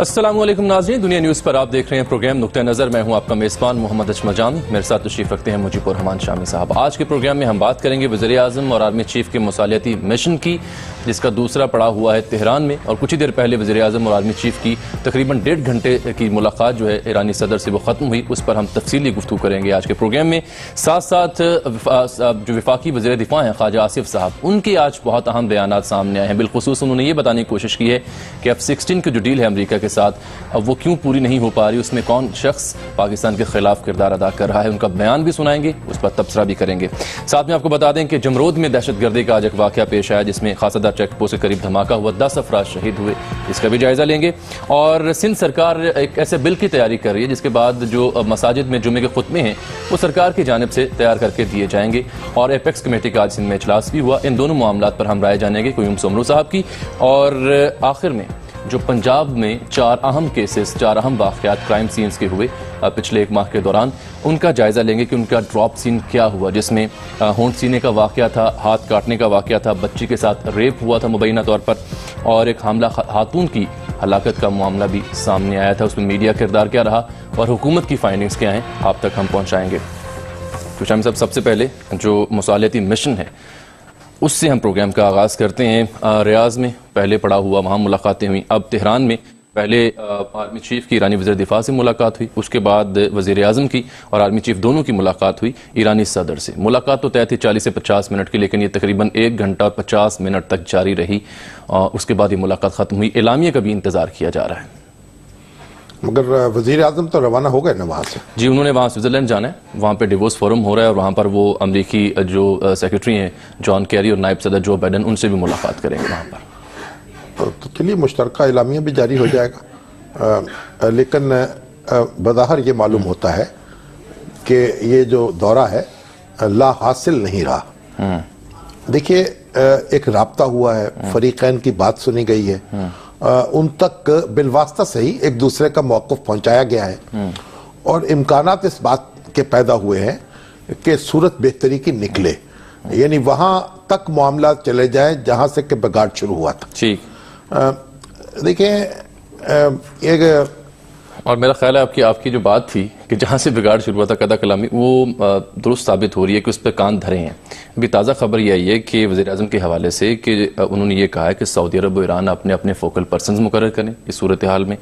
السلام علیکم ناظرین، دنیا نیوز پر آپ دیکھ رہے ہیں پروگرام نقطہ نظر۔ میں ہوں آپ کا میزبان محمد اجمل جان، میرے ساتھ تشریف رکھتے ہیں مجیب الرحمان شامی صاحب۔ آج کے پروگرام میں ہم بات کریں گے وزیر اعظم اور آرمی چیف کے مصالحتی مشن کی، جس کا دوسرا پڑاؤ ہوا ہے تہران میں، اور کچھ ہی دیر پہلے وزیر اعظم اور آرمی چیف کی تقریباً 1.5 گھنٹے کی ملاقات جو ہے ایرانی صدر سے وہ ختم ہوئی، اس پر ہم تفصیلی گفتگو کریں گے آج کے پروگرام میں۔ ساتھ ساتھ جو وفاقی وزیر دفاع ہیں خواجہ آصف صاحب، ان کے آج بہت اہم بیانات سامنے آئے ہیں۔ بالخصوص انہوں نے یہ بتانے کی کوشش کی ہے کہ F-16 کی جو ڈیل ہے امریکہ کے ساتھ، اب وہ کیوں پوری نہیں ہو پا رہی، اس میں کون شخص پاکستان کے خلاف کردار ادا کر رہا ہے، ان کا بیان بھی سنائیں گے، اس پر تبصرہ بھی کریں گے۔ ساتھ میں آپ کو بتا دیں کہ جمرود میں دہشت گردی کا آج ایک واقعہ پیش آیا، جس میں خاصدار چیک پوسٹ کے قریب دھماکہ ہوا، 10 افراد شہید ہوئے، اس کا بھی جائزہ لیں گے۔ اور سندھ سرکار ایک ایسے بل کی تیاری کر رہی ہے جس کے بعد جو مساجد میں جمعے کے خطبے ہیں وہ سرکار کی جانب سے تیار کر کے دیے جائیں گے۔ اور ایپیکس کمیٹی کا آج سندھ میں اجلاس بھی ہوا، ان دونوں معاملات پر ہم رائے جانیں گے قیوم سمرو صاحب کی۔ اور آخر میں جو پنجاب میں 4 اہم کیسز، 4 اہم واقعات کرائم سینز کے ہوئے پچھلے 1 ماہ کے دوران، ان کا جائزہ لیں گے کہ ان کا ڈراپ سین کیا ہوا، جس میں ہونٹ سینے کا واقعہ تھا، ہاتھ کاٹنے کا واقعہ تھا، بچی کے ساتھ ریپ ہوا تھا مبینہ طور پر، اور ایک حاملہ خاتون کی ہلاکت کا معاملہ بھی سامنے آیا تھا، اس میں میڈیا کردار کیا رہا اور حکومت کی فائنڈنگز کیا ہیں، آپ تک ہم پہنچائیں گے۔ تو شامی صاحب، سب سے پہلے جو مصالحتی مشن ہے اس سے ہم پروگرام کا آغاز کرتے ہیں۔ ریاض میں پہلے پڑا ہوا، وہاں ملاقاتیں ہوئیں، اب تہران میں پہلے آرمی چیف کی ایرانی وزیر دفاع سے ملاقات ہوئی، اس کے بعد وزیر اعظم کی اور آرمی چیف دونوں کی ملاقات ہوئی ایرانی صدر سے۔ ملاقات تو طے تھی 40 سے 50 منٹ کی، لیکن یہ تقریباً 1 گھنٹہ 50 منٹ تک جاری رہی، اس کے بعد یہ ملاقات ختم ہوئی۔ اعلامیہ کا بھی انتظار کیا جا رہا ہے، مگر وزیر اعظم تو روانہ ہو گئے نا وہاں سے؟ جی، انہوں نے وہاں سوئٹزرلینڈ جانا ہے، وہاں پہ ڈیووس فورم ہو رہا ہے، اور وہاں پر وہ امریکی جو سیکرٹری ہیں جان کیری اور نائب صدر جو بائیڈن، ان سے بھی ملاقات کریں گے وہاں پر۔ تو چلیے، مشترکہ اعلامیہ بھی جاری ہو جائے گا، لیکن بظاہر یہ معلوم ہوتا ہے کہ یہ جو دورہ ہے لا حاصل نہیں رہا۔ دیکھیے، ایک رابطہ ہوا ہے، فریقین کی بات سنی گئی ہے، ان تک بالواسطہ سے ہی ایک دوسرے کا موقف پہنچایا گیا ہے، اور امکانات اس بات کے پیدا ہوئے ہیں کہ صورت بہتری کی نکلے، یعنی وہاں تک معاملات چلے جائیں جہاں سے کہ بگاڑ شروع ہوا تھا۔ دیکھیں، ایک اور میرا خیال ہے آپ کی جو بات تھی کہ جہاں سے بگاڑ شروع ہوا تھا قدہ کلامی، وہ درست ثابت ہو رہی ہے کہ اس پہ کان دھرے ہیں۔ ابھی تازہ خبر یہ آئی ہے کہ وزیر اعظم کے حوالے سے کہ انہوں نے یہ کہا ہے کہ سعودی عرب و ایران اپنے فوکل پرسنز مقرر کریں اس صورتحال میں،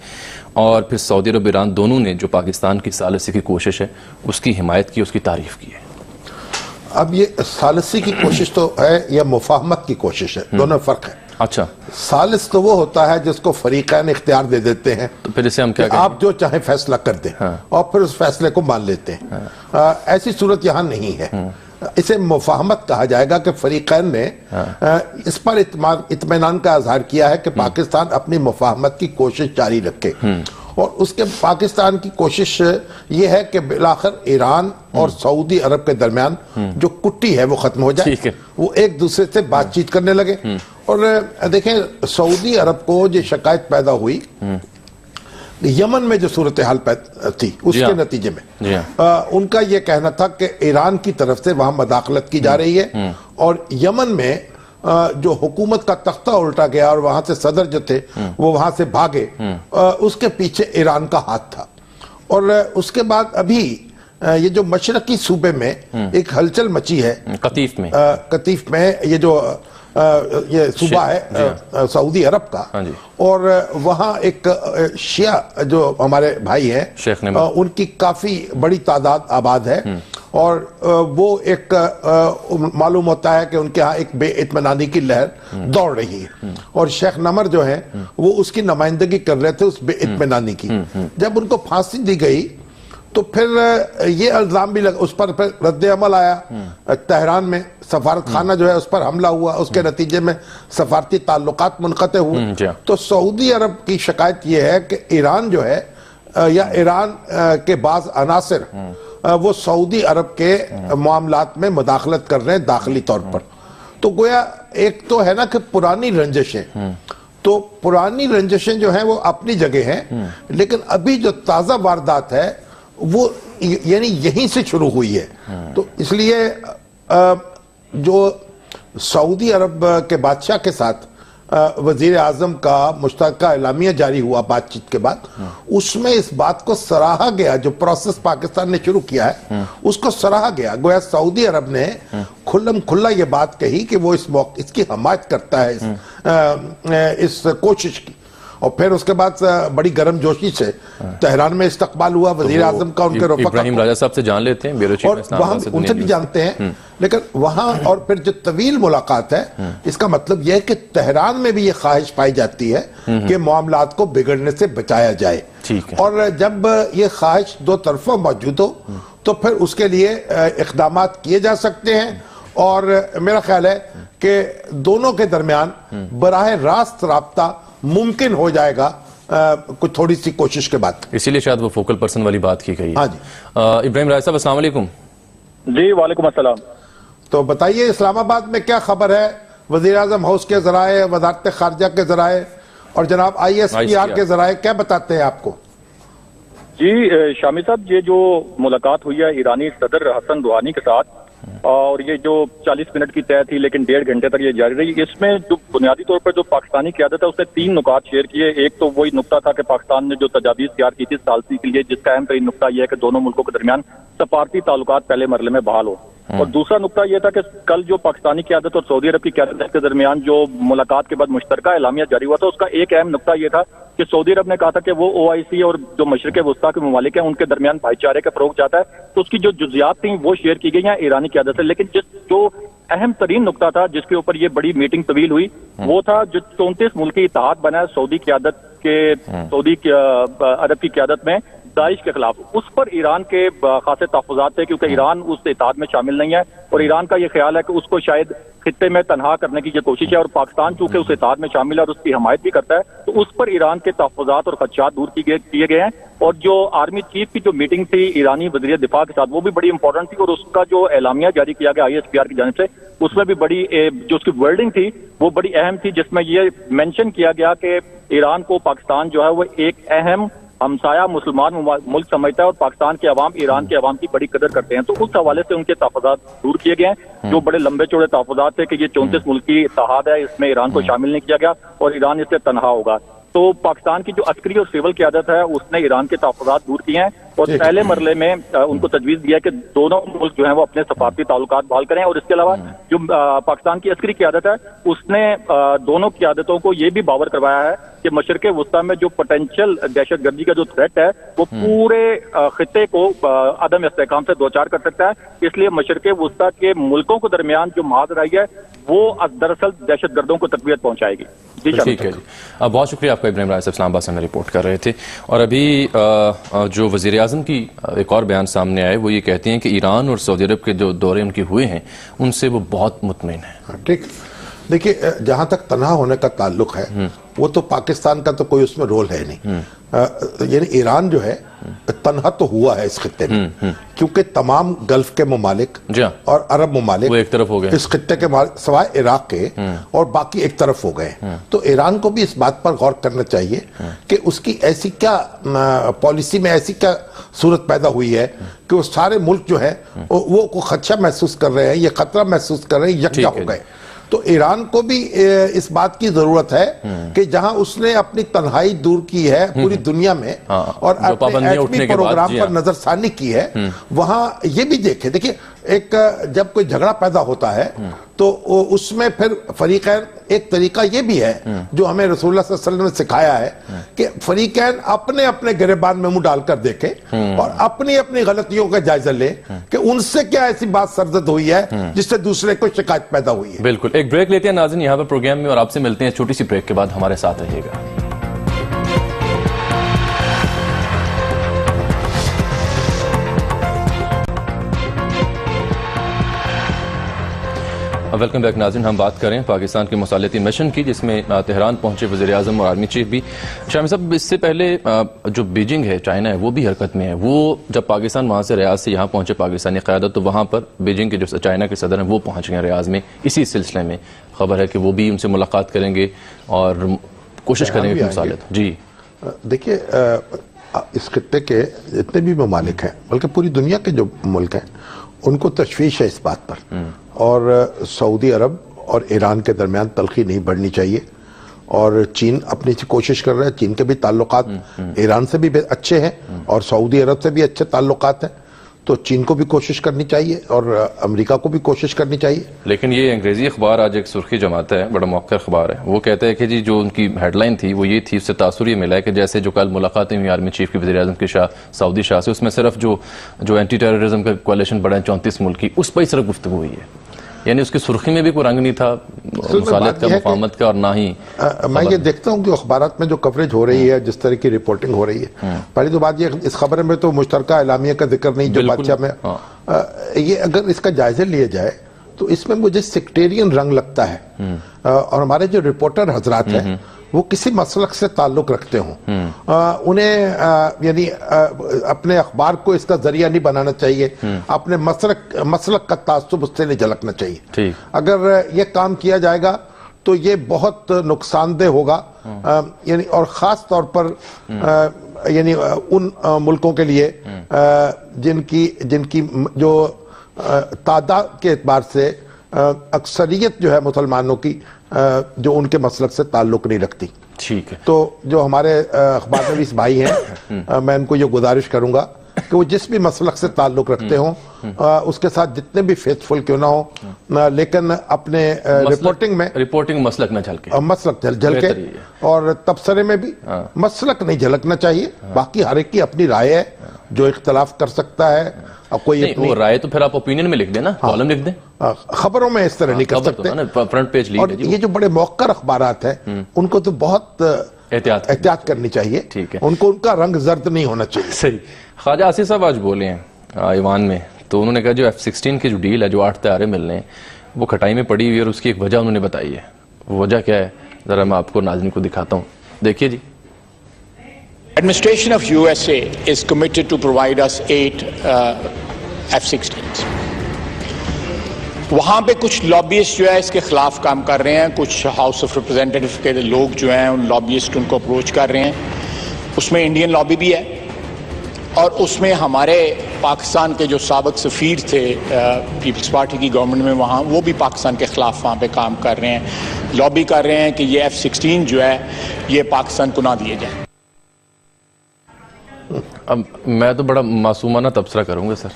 اور پھر سعودی عرب و ایران دونوں نے جو پاکستان کی ثالثی کی کوشش ہے اس کی حمایت کی، اس کی تعریف کی ہے۔ اب یہ ثالثی کی کوشش تو ہے یا مفاہمت کی کوشش ہے، دونوں فرق ہے۔ اچھا، ثالث تو وہ ہوتا ہے جس کو فریقین اختیار دے دیتے ہیں، تو پھر اسے ہم کیا کہیں؟ آپ جو چاہیں فیصلہ کر دیں اور پھر اس فیصلے کو مان لیتے ہیں۔ ایسی صورت یہاں نہیں ہے، اسے مفاہمت کہا جائے گا کہ فریقین نے اس پر اطمینان کا اظہار کیا ہے کہ پاکستان اپنی مفاہمت کی کوشش جاری رکھے، اور اس کے پاکستان کی کوشش یہ ہے کہ بالآخر ایران اور سعودی عرب کے درمیان جو کٹی ہے وہ ختم ہو جائے، وہ ایک دوسرے سے بات چیت کرنے لگے۔ اور دیکھیں، سعودی عرب کو جو شکایت پیدا ہوئی یمن میں جو صورتحال تھی اس کے نتیجے میں، ان کا یہ کہنا تھا کہ ایران کی طرف سے وہاں مداخلت کی جا رہی ہے، اور یمن میں جو حکومت کا تختہ الٹا گیا اور وہاں سے صدر جو تھے وہ وہاں سے بھاگے، اس کے پیچھے ایران کا ہاتھ تھا۔ اور اس کے بعد ابھی یہ جو مشرقی صوبے میں ایک ہلچل مچی ہے، قطیف میں یہ جو یہ صوبہ ہے سعودی عرب کا، اور وہاں ایک شیعہ جو ہمارے بھائی ہیں ان کی کافی بڑی تعداد آباد ہے، اور وہ ایک معلوم ہوتا ہے کہ ان کے ہاں ایک بے اطمینانی کی لہر دوڑ رہی ہے، اور شیخ نمر جو ہیں وہ اس کی نمائندگی کر رہے تھے اس بے اطمینانی کی۔ جب ان کو پھانسی دی گئی تو پھر یہ الزام بھی لگا، اس پر پھر رد عمل آیا، تہران میں سفارت خانہ جو ہے اس پر حملہ ہوا، اس کے نتیجے میں سفارتی تعلقات منقطع ہوئے۔ تو سعودی عرب کی شکایت یہ ہے کہ ایران جو ہے یا ایران کے بعض عناصر وہ سعودی عرب کے معاملات میں مداخلت کر رہے ہیں داخلی طور پر۔ تو گویا ایک تو ہے نا کہ پرانی رنجشیں، تو پرانی رنجشیں جو ہیں وہ اپنی جگہ ہیں، لیکن ابھی جو تازہ واردات ہے وہ یعنی یہیں سے شروع ہوئی ہے۔ تو اس لیے جو سعودی عرب کے بادشاہ کے ساتھ वजीर आजम का मुश्तरका एलामिया जारी हुआ बातचीत के बाद, उसमें इस बात को सराहा गया, जो प्रोसेस पाकिस्तान ने शुरू किया है उसको सराहा गया। गोया सऊदी अरब ने खुल्लम खुल्ला ये बात कही कि वो इसकी हमायत करता है इस कोशिश की। और फिर उसके बाद बड़ी गर्मजोशी से तेहरान में इस्तकबाल हुआ वजीर आजम का, उनके रफ़ा इब्राहिम राजा साहब से जान लेते हैं, ब्यूरो चीफ और वहां उनसे भी जानते हैं। लेकिन वहां और फिर जो तवील मुलाकात है, इसका मतलब यह है कि तेहरान में भी ये ख्वाहिश पाई जाती है कि मामलात को बिगड़ने से बचाया जाए। और जब ये ख्वाहिश दो तरफा मौजूद हो तो फिर उसके लिए इक़दामात किए जा सकते हैं। और मेरा ख्याल है कि दोनों के दरमियान बराह रास्त राब्ता मुमकिन हो जाएगा कुछ थोड़ी सी कोशिश के बाद। इसीलिए शायद वो फोकल पर्सन वाली बात की गई है। हाँ जी। इब्राहिम राजा साहब, अस्सलाम वालेकुम। जी वालेकुम अस्सलाम। तो बताइए, इस्लामाबाद में क्या खबर है? वजीर आजम हाउस के जराए, वजारत खारजा के जराए और जनाब ISPR के जराए क्या बताते हैं आपको? जी शामी साहब, ये जो मुलाकात हुई है ईरानी सदर हसन रूहानी के साथ, और ये जो 40 मिनट की तय थी लेकिन 1.5 घंटे तक ये जारी रही, इसमें जो बुनियादी तौर पर जो पाकिस्तानी क़यादत है उसने 3 नुकात शेयर किए। एक तो वही नुकता था कि पाकिस्तान ने जो तजावीज़ तैयार की थी सालसी के लिए, जिसका अहम तरीन नुकता यह है कि दोनों मुल्कों के दरमियान सफारती ताल्लुकात पहले मरले में बहाल हो। और दूसरा नुकता यह था कि कल जो पाकिस्तानी क़यादत और सऊदी अरब की क़यादत के दरमियान जो मुलाकात के बाद मुश्तरका एलामिया जारी हुआ था, उसका एक अहम नुकता यह था कि सऊदी अरब ने कहा था कि वो OIC और जो मशरिक़ वस्ता के ममालिक हैं उनके दरमियान भाईचारे का फ़रोग़ चाहता है। तो उसकी जो जुज़ियात थी वो शेयर की गई हैं ईरानी क़यादत से। लेकिन जो अहम तरीन नुकता था जिसके ऊपर ये बड़ी मीटिंग तवील हुई, वो था जो 34 मुल्की इत्तेहाद बना है सऊदी क़यादत के, सऊदी अरब की क़यादत में दाइश के खिलाफ, उस पर ईरान के खासे तहफ़्फ़ुज़ात थे क्योंकि ईरान उस इत्तेहाद में शामिल नहीं है और ईरान का ये ख्याल है कि उसको शायद खित्ते में तनहा करने की ये कोशिश है। और पाकिस्तान चूंकि उस इत्तेहाद में शामिल है और उसकी हमायत भी करता है, तो उस पर ईरान के तहफ़्फ़ुज़ात और खदशात दूर किए गए हैं। और जो आर्मी चीफ की जो मीटिंग थी ईरानी वज़ीर दिफा के साथ, वो भी बड़ी इंपॉर्टेंट थी। और उसका जो एलामिया जारी किया गया ISPR की जानिब से, उसमें भी बड़ी जो उसकी वर्डिंग थी वो बड़ी अहम थी, जिसमें ये मेंशन किया गया कि ईरान को पाकिस्तान जो है वो एक अहम हमसाया मुसलमान मुल्क समझता है और पाकिस्तान के अवाम ईरान के अवाम की बड़ी कदर करते हैं। तो उस हवाले से उनके तहफ़्फ़ुज़ात दूर किए गए हैं, जो बड़े लंबे चौड़े तहफ़्फ़ुज़ात थे कि ये 34 मुल्क की इत्तेहाद है, इसमें ईरान को शामिल नहीं किया गया और ईरान इससे तनहा होगा। तो पाकिस्तान की जो अस्करी और सिविल क़यादत है उसने ईरान के तहफ़्फ़ुज़ात दूर किए हैं और पहले मरले में उनको तजवीज़ दिया कि दोनों मुल्क जो है वो अपने सफारती ताल्लुकात बहाल करें। और इसके अलावा जो पाकिस्तान की अस्करी क़यादत है उसने दोनों क़यादतों को ये भी बावर करवाया है कि मशरिक़ वस्ता में जो पोटेंशियल दहशत गर्दी का जो थ्रेट है वो पूरे खित्ते को अदम इस्तेहकाम से दो चार कर सकता है। इसलिए मशरिक़ वस्ता के मुल्कों के दरमियान जो महाजराई है वो दरअसल दहशत गर्दों को तक़वियत पहुंचाएगी। ठीक है जी, बहुत शुक्रिया आपका इब्राहिम राजा साहब इस्लामाबाद से हमें रिपोर्ट कर रहे थे। और अभी जो वज़ीर आज़म की एक और बयान सामने आए, वो ये कहती हैं कि ईरान और सऊदी अरब के जो दौरे उनके हुए हैं उनसे वो बहुत मुतमईन है। ठीक, देखिए जहां तक तनहा होने का ताल्लुक है वो तो पाकिस्तान का तो कोई उसमें रोल है नहीं। यानी ईरान जो है तनहा तो हुआ है इस खित्ते में, क्योंकि तमाम गल्फ के ममालिक और अरब ममालिक वो एक तरफ हो गए, इस खित्ते के सवाए इराक के, और बाकी एक तरफ हो गए। तो ईरान को भी इस बात पर गौर करना चाहिए कि उसकी ऐसी क्या पॉलिसी में ऐसी क्या सूरत पैदा हुई है कि वो सारे मुल्क जो है वो को खदशा महसूस कर रहे हैं, ये खतरा महसूस कर रहे हैं, यकजा हो गए। तो ईरान को भी इस बात की जरूरत है कि जहां उसने अपनी तन्हाई दूर की है पूरी दुनिया में और अपने एटमी प्रोग्राम पर नजरसानी की है, वहां ये भी देखिए एक जब कोई झगड़ा पैदा होता है तो उसमें फिर फरीकैन, एक तरीका ये भी है जो हमें रसूलुल्लाह सल्लल्लाहु अलैहि वसल्लम ने सिखाया है कि फरीकैन अपने अपने गिरेबान में मुंह डालकर देखे और अपनी अपनी गलतियों का जायजा ले कि उनसे क्या ऐसी बात सरजद हुई है जिससे दूसरे को शिकायत पैदा हुई है। बिल्कुल, एक ब्रेक लेते हैं नाज़रीन यहाँ पर प्रोग्राम में और आपसे मिलते हैं छोटी सी ब्रेक के बाद। हमारे साथ रहिएगा। वेलकम बैक नाज़रीन, हम बात करें पाकिस्तान के मुसालियाती मिशन की, जिसमें तेहरान पहुंचे वज़ीर आज़म और आर्मी चीफ भी। शामी साहब, इससे पहले जो बीजिंग है, चाइना है, वो भी हरकत में है। वो जब पाकिस्तान वहाँ से रियाज से यहाँ पहुंचे पाकिस्तानी क़यादत, तो वहाँ पर बीजिंग के जो चाइना के सदर हैं वो पहुँच गए रियाज में। इसी सिलसिले में खबर है कि वो भी उनसे मुलाकात करेंगे और कोशिश करेंगे मुसालियत। जी देखिए, इस खित्ते के जितने भी ममालिक हैं, बल्कि पूरी दुनिया के जो मुल्क हैं, उनको तशवीश है इस बात पर, और सऊदी अरब और ईरान के दरमियान तलखी नहीं बढ़नी चाहिए। اور چین اپنی کوشش کر رہا ہے. چین کے بھی تعلقات ایران سے بھی اچھے ہیں اور سعودی عرب سے بھی اچھے تعلقات ہیں, تو چین کو بھی کوشش کرنی چاہیے اور امریکہ کو بھی کوشش کرنی چاہیے. لیکن یہ انگریزی اخبار آج ایک سرخی جماتا ہے, بڑا موقع اخبار ہے, وہ کہتا ہے کہ جی جو ان کی ہیڈ لائن تھی وہ یہ تھی, اس سے تاثر یہ ملا ہے کہ جیسے جو کل ملاقاتیں ہوئی آرمی چیف کی وزیر اعظم کے سعودی شاہ سے, اس میں صرف جو اینٹی ٹیررزم کا کوalition بڑا ہے 34 ملک کی, اس پر ہی صرف گفتگو ہوئی ہے. یعنی اس کی سرخی میں بھی کوئی رنگ نہیں تھا مصالحت کا, مفاہمت کا, اور نہ ہی میں یہ دیکھتا ہوں کہ اخبارات میں جو کوریج ہو رہی ہے, جس طرح کی رپورٹنگ ہو رہی ہے, پہلی تو بات یہ, اس خبر میں تو مشترکہ اعلامیہ کا ذکر نہیں جو بادشاہ میں, یہ اگر اس کا جائزہ لیا جائے تو اس میں مجھے سیکٹیرین رنگ لگتا ہے, اور ہمارے جو رپورٹر حضرات ہیں وہ کسی مسلک سے تعلق رکھتے ہوں, انہیں یعنی اپنے اخبار کو اس کا ذریعہ نہیں بنانا چاہیے, اپنے مسلک کا تعصب اس سے نہیں جھلکنا چاہیے. اگر یہ کام کیا جائے گا تو یہ بہت نقصان دہ ہوگا, یعنی اور خاص طور پر یعنی ان ملکوں کے لیے جن کی جو تعداد کے اعتبار سے اکثریت جو ہے مسلمانوں کی جو ان کے مسلک سے تعلق نہیں رکھتی. ٹھیک ہے, تو جو ہمارے اخبار نویس بھائی ہیں, میں ان کو یہ گزارش کروں گا کہ وہ جس بھی مسلک سے تعلق رکھتے ہوں اس کے ساتھ جتنے بھی فیتھفل کیوں نہ ہوں, لیکن اپنے رپورٹنگ مسلک نہ جھلکے, مسلک جھلکے, اور تبصرے میں بھی مسلک نہیں جھلکنا چاہیے. باقی ہر ایک کی اپنی رائے ہے, جو اختلاف کر سکتا ہے. کوئی وہ رائے تو پھر آپ اوپینین میں لکھ دیں نا, کالم لکھ دیں, خبروں میں اس طرح نہیں کر سکتے. فرنٹ پیج اور یہ جو بڑے موقر اخبارات ہیں ان کو تو بہت احتیاط کرنی چاہیے, ان کو ان کا رنگ زرد نہیں ہونا چاہیے. صحیح. خواجہ آصف صاحب آج بولے ہیں ایوان میں, تو انہوں نے کہا جو F-16 کی جو ڈیل ہے, جو 8 طیارے ملنے ہیں, وہ کھٹائی میں پڑی ہوئی, اور اس کی ایک وجہ انہوں نے بتائی ہے. وہ وجہ کیا ہے, ذرا میں آپ کو ناظرین کو دکھاتا ہوں, دیکھیے جی. Administration of USA is committed to provide us 8 F-16s. وہاں پہ کچھ لابیسٹ جو ہے اس کے خلاف کام کر رہے ہیں, کچھ ہاؤس آف ریپرزینٹیٹو کے لوگ جو ہیں ان لابیسٹ ان کو اپروچ کر رہے ہیں. اس میں انڈین لابی بھی ہے, اور اس میں ہمارے پاکستان کے جو سابق سفیر تھے پیپلز پارٹی کی گورنمنٹ میں وہاں, وہ بھی پاکستان کے خلاف وہاں پہ کام کر رہے ہیں, لابی کر رہے ہیں کہ یہ F-16 جو ہے یہ پاکستان کو نہ دیے جائیں. اب میں تو بڑا معصومانہ تبصرہ کروں گا سر,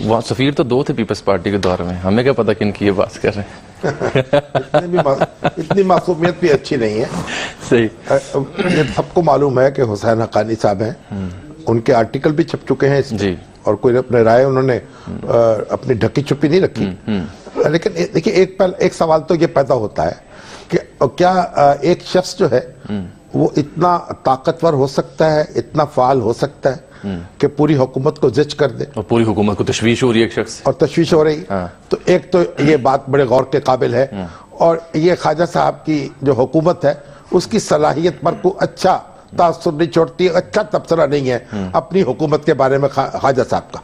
وہاں سفیر تو 2 تھے پیپلز پارٹی کے دور میں, ہمیں کیا پتا کن کی یہ بات کر رہے ہیں. اتنی معصومیت بھی اچھی نہیں ہے. صحیح. یہ سب کو معلوم ہے کہ حسین حقانی صاحب ہیں, ان کے آرٹیکل بھی چھپ چکے ہیں اس میں, اور کوئی اپنے رائے انہوں نے اپنی ڈھکی چھپی نہیں رکھی. لیکن دیکھیے ایک سوال تو یہ پیدا ہوتا ہے کہ کیا ایک شخص جو ہے وہ اتنا طاقتور ہو سکتا ہے, اتنا فعال ہو سکتا ہے کہ پوری حکومت کو زج کر دے, اور پوری حکومت کو تشویش ہو رہی ہے ایک شخص, اور تشویش ہو رہی. تو ایک تو یہ بات بڑے غور کے قابل ہے, اور یہ خواجہ صاحب کی جو حکومت ہے اس کی صلاحیت پر کوئی اچھا تاثر نہیں چھوڑتی, اچھا تبصرہ نہیں ہے اپنی حکومت کے بارے میں خواجہ صاحب کا.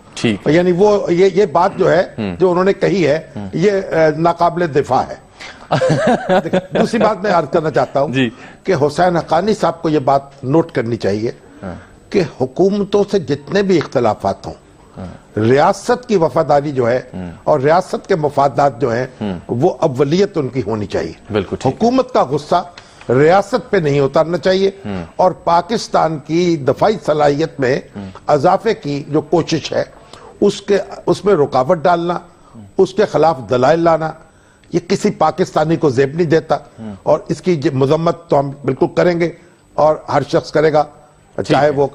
یعنی وہ یہ بات جو ہے جو انہوں نے کہی ہے یہ ناقابل دفاع ہے. دوسری بات میں عرض کرنا چاہتا ہوں کہ حسین حقانی صاحب کو یہ بات نوٹ کرنی چاہیے کہ حکومتوں سے جتنے بھی اختلافات ہوں, ریاست کی وفاداری جو ہے اور ریاست کے مفادات جو ہیں وہ اولیت ان کی ہونی چاہیے. حکومت کا غصہ ریاست پہ نہیں اتارنا چاہیے, اور پاکستان کی دفاعی صلاحیت میں اضافے کی جو کوشش ہے اس میں رکاوٹ ڈالنا, اس کے خلاف دلائل لانا, یہ کسی پاکستانی کو زیب نہیں دیتا, اور اس کی مذمت تو ہم بالکل کریں گے, اور ہر شخص کرے گا چاہے وہ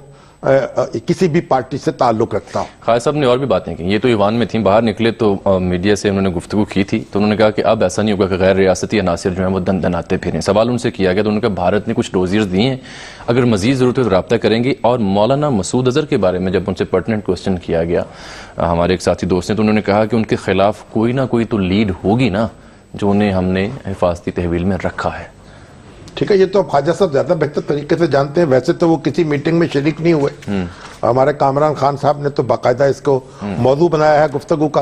کسی بھی پارٹی سے تعلق رکھتا ہوں. خواجہ صاحب نے اور بھی باتیں کی, یہ تو ایوان میں تھیں, باہر نکلے تو میڈیا سے انہوں نے گفتگو کی تھی, تو انہوں نے کہا کہ اب ایسا نہیں ہوگا کہ غیر ریاستی عناصر جو ہیں وہ دن دناتے پھریں. سوال ان سے کیا گیا تو انہوں نے کہا بھارت نے کچھ ڈوزیئرز دیے ہیں, اگر مزید ضرورت ہے تو رابطہ کریں گے. اور مولانا مسعود اظہر کے بارے میں جب ان سے پرٹننٹ کوسچن کیا گیا ہمارے ایک ساتھی دوست نے, تو انہوں نے کہا کہ ان کے خلاف کوئی نہ کوئی تو لیڈ ہوگی نا جو انہیں ہم نے حفاظتی تحویل میں رکھا ہے. ٹھیک ہے, یہ تو خواجہ صاحب زیادہ بہتر طریقے سے جانتے ہیں. ویسے تو وہ کسی میٹنگ میں شریک نہیں ہوئے. ہمارے کامران خان صاحب نے تو باقاعدہ اس کو موضوع بنایا ہے گفتگو کا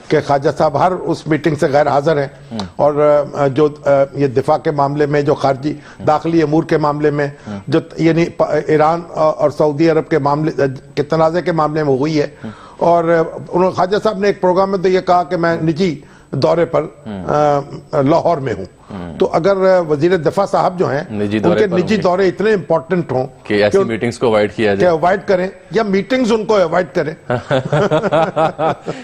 کہ خواجہ صاحب ہر اس میٹنگ سے غیر حاضر ہیں, اور جو یہ دفاع کے معاملے میں, جو خارجی داخلی امور کے معاملے میں, جو یعنی ایران اور سعودی عرب کے معاملے کے تنازع کے معاملے میں ہوئی ہے. اور خواجہ صاحب نے ایک پروگرام میں تو یہ کہا کہ میں نجی दौरे पर लाहौर में हूं, तो अगर वजीर दफा साहब जो हैं उनके निजी दौरे इतने इंपॉर्टेंट हों कि ऐसी मीटिंग्स को अवॉइड किया जाए, अवॉइड करें या मीटिंग्स उनको अवॉइड करें।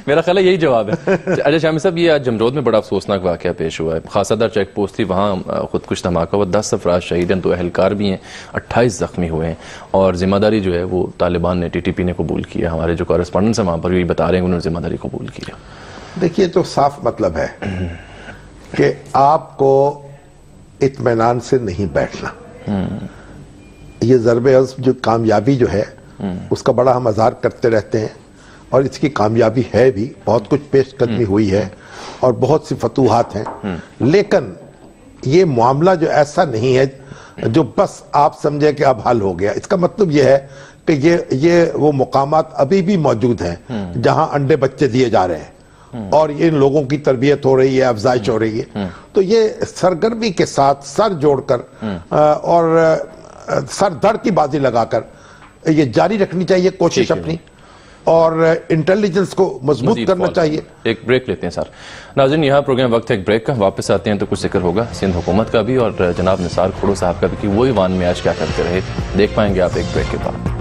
मेरा ख्याल है यही जवाब है। अच्छा शामी साहब, ये आज जमरोद में बड़ा अफसोसनाक वाकया पेश हुआ है। खासादार चेक पोस्ट थी, वहाँ खुदकुश धमाका हुआ, 10 अफराद शहीद हैं, 2 एहलकार भी हैं, 28 जख्मी हुए हैं, और जिम्मेदारी जो है वो तालिबान ने, TTP ने कबूल किया। हमारे जो कॉरेस्पॉन्डेंट्स हैं वहाँ पर भी बता रहे हैं उन्होंने जिम्मेदारी कबूल किया। देखिए, तो साफ मतलब है कि आपको इत्मीनान से नहीं बैठना। ये ज़रबे अज़्म जो कामयाबी जो है उसका बड़ा हम इज़हार करते रहते हैं, और इसकी कामयाबी है भी, बहुत कुछ पेशकदमी हुई है और बहुत सी फतूहात हैं, लेकिन ये मामला जो ऐसा नहीं है जो बस आप समझे कि अब हल हो गया। इसका मतलब ये है कि ये वो मुकामात अभी भी मौजूद हैं जहां अंडे बच्चे दिए जा रहे हैं और इन लोगों की तरबियत हो रही है, अफजाइश हो रही है। तो ये सरगर्मी के साथ सर जोड़कर और सर धड़ की बाजी लगाकर ये जारी रखनी चाहिए कोशिश अपनी, और इंटेलिजेंस को मजबूत करना चाहिए। एक ब्रेक लेते हैं सर। नाज़रीन, यहाँ प्रोग्राम वक्त है एक ब्रेक का, वापस आते हैं तो कुछ जिक्र होगा सिंध हुकूमत का भी और जनाब निसार खोड़ो साहब का भी कि वो ईवान में आज क्या करते रहे, देख पाएंगे आप एक ब्रेक के बाद।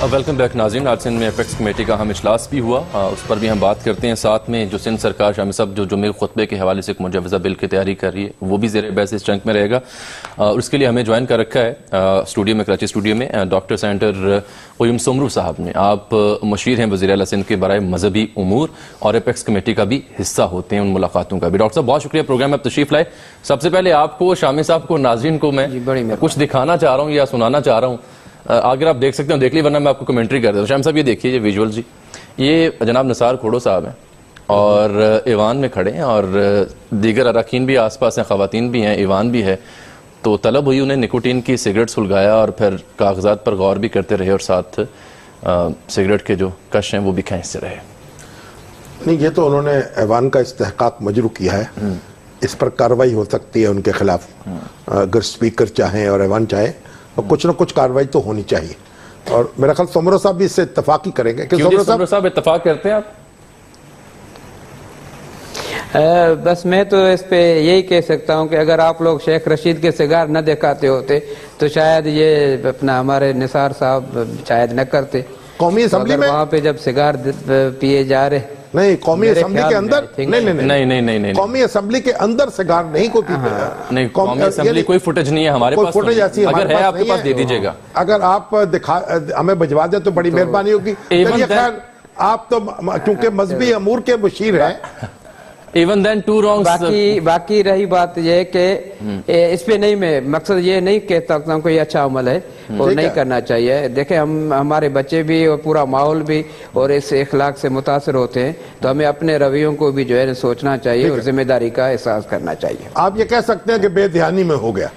वेलकम बैक नाज़रीन। आज सिंध में एपेक्स कमेटी का अहम इजलास भी हुआ, उस पर भी हम बात करते हैं। साथ में जो सिंध सरकार शामी साहब जो जुमे खुतबे के हवाले से एक मुजव्वज़ा बिल की तैयारी कर रही है वो भी ज़ेर बहस इस चंक में रहेगा। उसके लिए हमें ज्वाइन कर रखा है स्टूडियो में, कराची स्टूडियो में डॉक्टर सेनेटर क़य्यूम सुमरू साहब ने। आप मुशीर हैं वज़ीर आला सिंध के बराए मजहबी उमूर और एपेक्स कमेटी का भी हिस्सा होते हैं उन मुलाकातों का भी। डॉक्टर साहब बहुत शुक्रिया प्रोग्राम में आप तशरीफ़ लाए। सबसे पहले आपको, शामी साहब को, नाज़रीन को मैं कुछ दिखाना चाह रहा हूँ या सुनाना चाह रहा हूँ, अगर आप देख सकते हो देख ली, वरना मैं आपको कमेंट्री कर देता हूँ। शाम साहब ये देखिए, ये विजुअल जी, ये जनाब निसार खोड़ो साहब हैं और ईवान में खड़े हैं और दीगर अरकान भी आसपास हैं, ख़वातीन भी हैं, ईवान भी है। तो तलब हुई उन्हें निकोटीन की सिगरेट सुलगाया और फिर कागजात पर गौर भी करते रहे और साथ सिगरेट के जो कश हैं वो भी खींचते रहे। नहीं, ये तो उन्होंने ईवान का इस्तेहकाक मजरू किया है, इस पर कार्रवाई हो सकती है उनके खिलाफ, अगर स्पीकर चाहें और ईवान चाहे, और कुछ ना कुछ कार्रवाई तो होनी चाहिए। और मेरा ख्याल सोमरो साहब भी इससे इत्तेफाक ही करेंगे कि सोमरो साहब इत्तेफाक करते हैं आप? बस मैं तो इस पे यही कह सकता हूं कि अगर आप लोग शेख रशीद के सिगार न दिखाते होते तो शायद ये अपना हमारे निसार साहब शायद न करते। कौमी असम्बली में वहां पे जब सिगार पिए जा रहे, नहीं कौमी असम्बली के अंदर, नहीं, कौमी असम्बली के अंदर सिगार नहीं को नहीं, कौमी असम्बली कोई फुटेज नहीं है हमारे पास, फुटेज ऐसी अगर है आपके पास दे दीजिएगा। अगर आप हमें भिजवा दे तो बड़ी मेहरबानी होगी। खैर, आप तो क्योंकि मजहबी अमूर के मुशीर हैं, Even then two wrongs. बाकी रही बात ये कि इस पे नहीं, मैं मकसद ये नहीं कहता हूँ कोई अच्छा अमल है और नहीं करना चाहिए। देखें, हमारे बच्चे भी और पूरा माहौल भी और इस इखलाक से मुतासर होते हैं, तो हमें अपने रवैयों को भी जो है सोचना चाहिए और जिम्मेदारी का एहसास करना चाहिए। आप ये कह सकते हैं कि बेध्यानी में हो गया।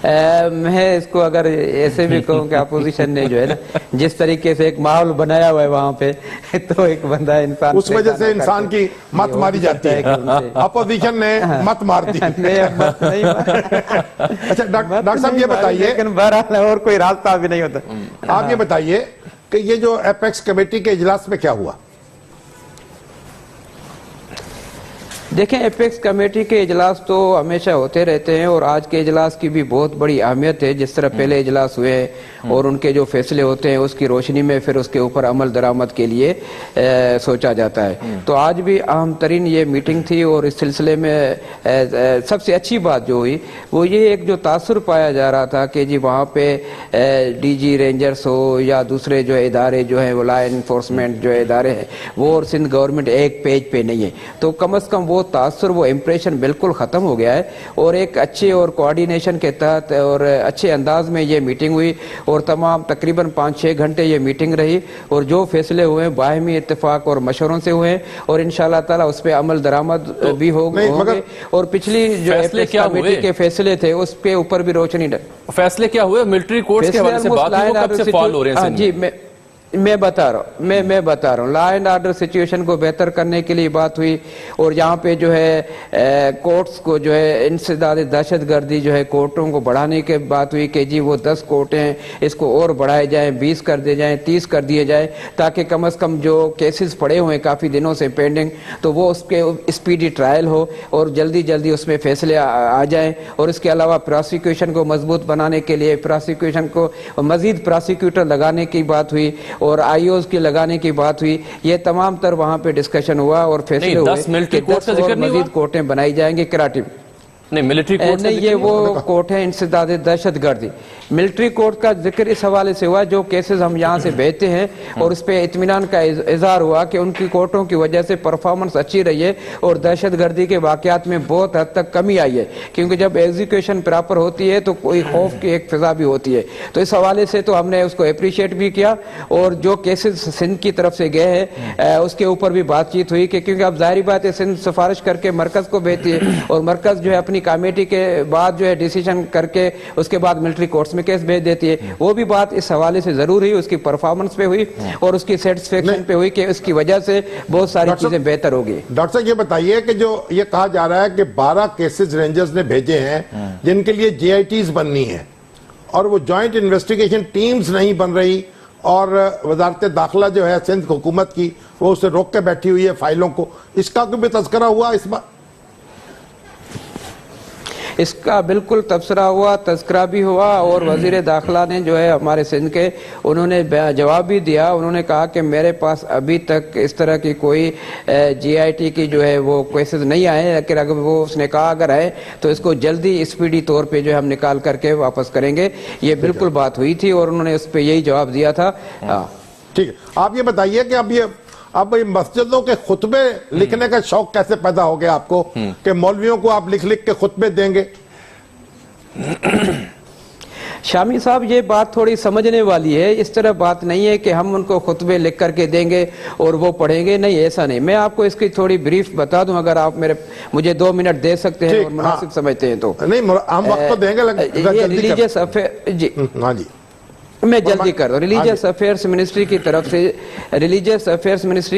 मैं इसको अगर ऐसे भी कहूँ कि अपोजिशन ने जो है ना जिस तरीके से एक माहौल बनाया हुआ है वहाँ पे, तो एक बंदा इंसान, उस वजह से इंसान की मत मारी जाती है। अपोजिशन ने मत मार दी। अच्छा डॉक्टर साहब ये बताइए, लेकिन बहरहाल और कोई रास्ता भी नहीं होता। आप ये बताइए कि ये जो एपेक्स कमेटी के इजलास में क्या हुआ? देखें, एपेक्स कमेटी के इजलास तो हमेशा होते रहते हैं और आज के इजलास की भी बहुत बड़ी अहमियत है। जिस तरह पहले इजलास हुए हैं और उनके जो फैसले होते हैं उसकी रोशनी में फिर उसके ऊपर अमल दरामद के लिए सोचा जाता है। तो आज भी अहम तरीन ये मीटिंग थी और इस सिलसिले में सबसे अच्छी बात जो हुई वो ये एक जो तासुर पाया जा रहा था कि जी वहाँ पे DG रेंजर्स हो या दूसरे जो इदारे जो हैं वो लॉ इन्फोर्समेंट जो इदारे हैं वो और सिंध गवर्नमेंट एक पेज पे नहीं है, तो कम अज़ कम वो तासुर, वो इम्प्रेशन बिल्कुल ख़त्म हो गया है। और एक अच्छे और कोऑर्डिनेशन के तहत और अच्छे अंदाज में ये मीटिंग हुई और तमाम तकरीबन 5-6 घंटे ये मीटिंग रही और जो फैसले हुए बाहमी इत्तेफाक और मशवरों से हुए और इंशाअल्लाह ताला उस पर अमल दरामद भी होंगे। और पिछली जो कमेटी के फैसले थे उसके ऊपर भी रोशनी। फैसले क्या हुए? मिलिट्री कोर्ट्स के हवाले से बात है, वो कब से फॉलो हो रहे हैं? जी, मैं बता रहा हूँ लॉ एंड ऑर्डर सिचुएशन को बेहतर करने के लिए बात हुई, और यहाँ पे जो है कोर्ट्स को जो है इंसदाद दहशतगर्दी जो है कोर्टों को बढ़ाने की बात हुई कि जी वो 10 कोर्ट हैं इसको और बढ़ाए जाएं, 20 कर दिए जाएं, 30 कर दिए जाएं, ताकि कम से कम जो केसेस पड़े हुए हैं काफ़ी दिनों से पेंडिंग, तो वो उसके स्पीडी ट्रायल हो और जल्दी जल्दी उसमें फैसले आ जाएं। और इसके अलावा प्रोसिक्यूशन को मजबूत बनाने के लिए प्रोसिक्यूशन को मजीद प्रोसिक्यूटर लगाने की बात हुई और आईओज की लगाने की बात हुई। ये तमाम तर वहाँ पे डिस्कशन हुआ और फैसले हुए कि 10 और मजीद कोर्टें बनाई जाएंगी कराची में। नहीं, मिलिट्री कोर्ट नहीं, ये वो कोर्ट है इंसदाद दहशतगर्दी। मिलिट्री कोर्ट का जिक्र इस हवाले से हुआ जो केसेस हम यहाँ से भेजते हैं और इस पे इत्मीनान का इजहार हुआ कि उनकी कोर्टों की वजह से परफॉर्मेंस अच्छी रही है और दहशतगर्दी के वाकयात में बहुत हद तक कमी आई है, क्योंकि जब एग्जीक्यूशन प्रॉपर होती है तो कोई खौफ की एक फिजा भी होती है। तो इस हवाले से तो हमने उसको अप्रिशिएट भी किया और जो केसेस सिंध की तरफ से गए हैं उसके ऊपर भी बातचीत हुई कि क्योंकि अब जाहिर बात है सिंध सिफारिश करके मरकज को भेजती है और मरकज जो है अपनी कमेटी के बाद जो है डिसीजन करके उसके बाद मिलिट्री कोर्ट्स में केस भेज देती है। वो भी बात इस हवाले से जरूर हुई, उसकी परफॉर्मेंस पे हुई और उसकी सेटिस्फेक्शन पे हुई कि उसकी वजह से बहुत सारी चीजें बेहतर होगी। डॉक्टर साहब ये बताइए कि जो ये कहा जा रहा है कि 12 केसेस रेंजर्स ने भेजे हैं जिनके लिए JITs बननी है और वो जॉइंट इन्वेस्टिगेशन टीम्स नहीं बन रही और वजारत दाखिला जो है सिंध हुकूमत की वो उसे रोक के बैठी हुई है फाइलों को, इसका कोई भी तज़किरा हुआ इस बार? इसका बिल्कुल तबसरा हुआ, तज़किरा भी हुआ और वज़ीर दाखिला ने जो है हमारे सिंध के उन्होंने जवाब भी दिया। उन्होंने कहा कि मेरे पास अभी तक इस तरह की कोई GIT की जो है वो केसेस नहीं आए, लेकिन अगर वो उसने कहा अगर आए तो इसको जल्दी स्पीडी तौर पे जो है हम निकाल करके वापस करेंगे। ये बिल्कुल बात हुई थी और उन्होंने उस पर यही जवाब दिया था। ठीक है, आप ये बताइए कि अब मस्जिदों के खुतबे लिखने का शौक कैसे पैदा हो गया आपको कि मौलवियों को आप लिख लिख के खुतबे देंगे? शामी साहब ये बात थोड़ी समझने वाली है, इस तरह बात नहीं है कि हम उनको खुतबे लिख करके देंगे और वो पढ़ेंगे, नहीं ऐसा नहीं। मैं आपको इसकी थोड़ी ब्रीफ बता दूं अगर आप मुझे 2 मिनट दे सकते हैं और मुनासिब समझते हैं तो। नहीं हम वक्त तो देंगे, ये रिलीजियस अफेयर जी हाँ जी मैं जल्दी कर रहा हूँ। रिलीजियस अफेयर्स मिनिस्ट्री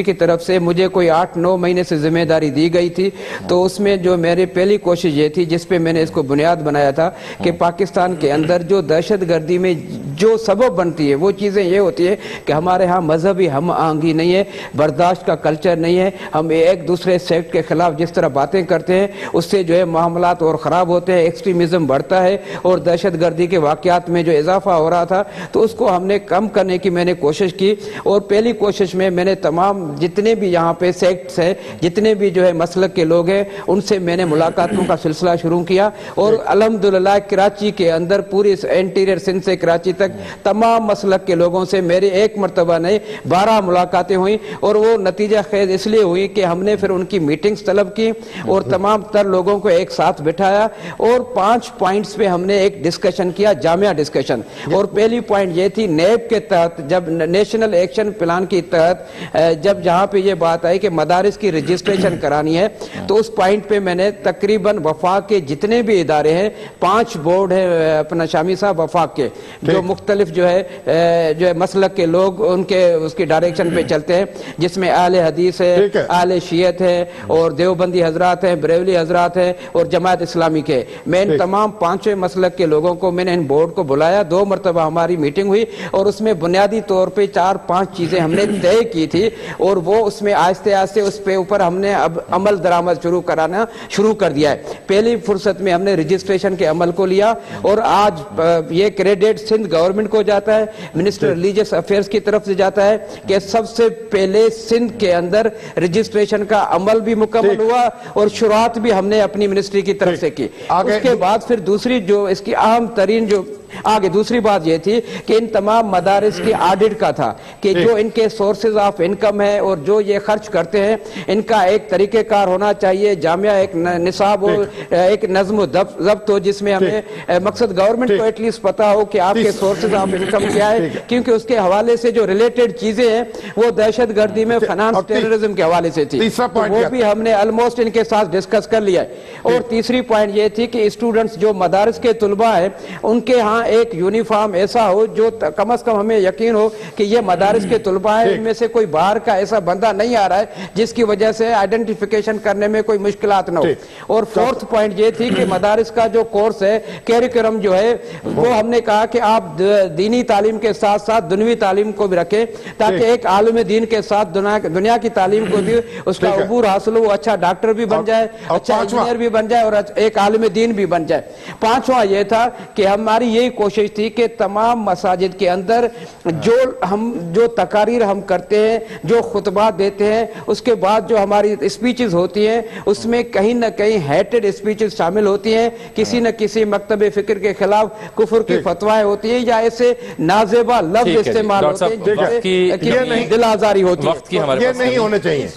की तरफ से मुझे कोई 8-9 महीने से जिम्मेदारी दी गई थी, तो उसमें जो मेरी पहली कोशिश ये थी जिस पे मैंने इसको बुनियाद बनाया था कि पाकिस्तान के अंदर जो दहशतगर्दी में जो सबब बनती है वो चीज़ें ये होती है कि हमारे यहाँ मजहबी हम आहंगी नहीं है, बर्दाश्त का कल्चर नहीं है, हम एक दूसरे सेक्ट के खिलाफ जिस तरह बातें करते हैं उससे जो है मामलात और ख़राब होते हैं, एक्सट्रीमिज़म बढ़ता है और दहशतगर्दी के वाक़यात में जो इजाफा हो रहा था तो उसको हमने कम करने की मैंने कोशिश की। और पहली कोशिश में मैंने तमाम जितने भी यहाँ पे सेक्ट्स हैं, जितने भी जो है मसलक के लोग हैं, उनसे मैंने मुलाकातों का सिलसिला शुरू किया और अल्हम्दुलिल्लाह कराची के अंदर पूरी इंटीरियर सिंध से कराची तक तमाम मसलक के लोगों से मेरी एक मरतबा नहीं 12 मुलाकातें हुई और वो नतीजा खेज इसलिए हुई कि हमने फिर उनकी मीटिंग्स तलब की और तमाम तर लोगों को एक साथ बिठाया और 5 पॉइंट्स पे हमने एक डिस्कशन किया, जामिया डिस्कशन। और पहली पॉइंट ये थी नेब के तहत जब नेशनल एक्शन प्लान के तहत जब जहाँ पे ये बात आई कि मदारिस की रजिस्ट्रेशन करानी है तो उस पॉइंट पे मैंने तकरीबन वफाक के जितने भी इदारे हैं 5 बोर्ड है अपना शामी साहब वफाक के जो मुख्तलिफ जो है मसलक के लोग उनके उसकी डायरेक्शन पे चलते हैं, जिसमें अहले हदीस है, अहले शियत है और देवबंदी हजरात हैं, बरेलवी हजरात हैं और जमात इस्लामी के। मैं इन तमाम 5 मसलक के लोगों को मैंने इन बोर्ड को बुलाया, 2 मरतबा हमारी मीटिंग हुई और उसमें बुनियादी तौर पे 4-5 चीजें हमने तय की थी और वो उसमें आहिस्ते आहिस्ते उस पे ऊपर हमने अब अमल दरामद शुरू कर दिया है। पहली फुर्सत में हमने रजिस्ट्रेशन के अमल को लिया और आज ये क्रेडिट सिंध गवर्नमेंट को जाता है, मिनिस्टर रिलीजियस अफेयर्स की तरफ से जाता है कि सबसे पहले सिंध के अंदर रजिस्ट्रेशन का अमल भी मुकम्मल हुआ और शुरुआत भी हमने अपनी मिनिस्ट्री की तरफ से की। उसके बाद फिर दूसरी जो इसकी अहम तरीन जो आगे दूसरी बात ये थी कि इन तमाम मदारिस की ऑडिट का था कि जो इनके सोर्सेज ऑफ इनकम है और जो ये खर्च करते हैं इनका एक तरीकेकार होना चाहिए, जामिया एक निसाब हो, एक नज़्म ज़ब्त हो जिसमें हमें मकसद गवर्नमेंट को एटलीस्ट पता हो कि आपके सोर्सेज ऑफ इनकम क्या है, क्योंकि उसके हवाले से जो रिलेटेड चीजें हैं वो दहशतगर्दी में फाइनेंस टेररिज्म के हवाले से थी, तो वो भी हमने ऑलमोस्ट इनके साथ डिस्कस कर लिया है। और तीसरी पॉइंट ये थी कि स्टूडेंट्स जो मदारिस के तुलबा है उनके यहाँ वहाँ एक यूनिफॉर्म ऐसा हो जो कम से कम हमें यकीन हो कि ये मदारिस के तलबा है, इनमें से कोई बाहर का ऐसा बंदा नहीं आ रहा है जिसकी वजह से आइडेंटिफिकेशन करने में कोई मुश्किलात ना हो। और फोर्थ पॉइंट ये थी कि मदारिस का जो कोर्स है, कैरिकुलम जो है, वो हमने कहा कि आप दीनी तालीम के साथ साथ दुनियावी तालीम को भी रखें, ताकि एक आलिम दीन के साथ दुनिया की तालीम को भी उसका अबूर हासिल हो, अच्छा डॉक्टर भी बन जाए, अच्छा इंजीनियर भी बन जाए और एक आलिम दीन भी बन जाए। पांचवा ये था कि हमारी यही कोशिश थी कि तमाम मसाजिद के अंदर जो तकारीर हम करते हैं, जो खुतबा देते हैं, उसके बाद जो हमारी स्पीचेस होती हैं, उसमें कहीं ना कहीं हेटेड स्पीचेस शामिल होती हैं, किसी न किसी मकतब फिक्र के खिलाफ कुफर की फतवाएं होती हैं, या ऐसे नाजेबा लफ्ज इस्तेमाल होते हैं जिससे दिल आजारी होती है। ये नहीं होने चाहिए।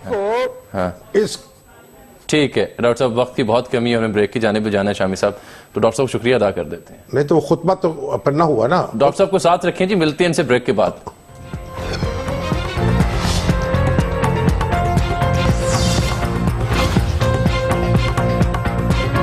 ठीक है डॉक्टर साहब, वक्त की बहुत कमी है, हमें ब्रेक की जाने पे जाना है शामी साहब, तो डॉक्टर साहब शुक्रिया अदा कर देते हैं। नहीं तो वो खुतबा तो पढ़ना हुआ ना। डॉक्टर साहब को साथ रखें जी, मिलते हैं इनसे ब्रेक के बाद।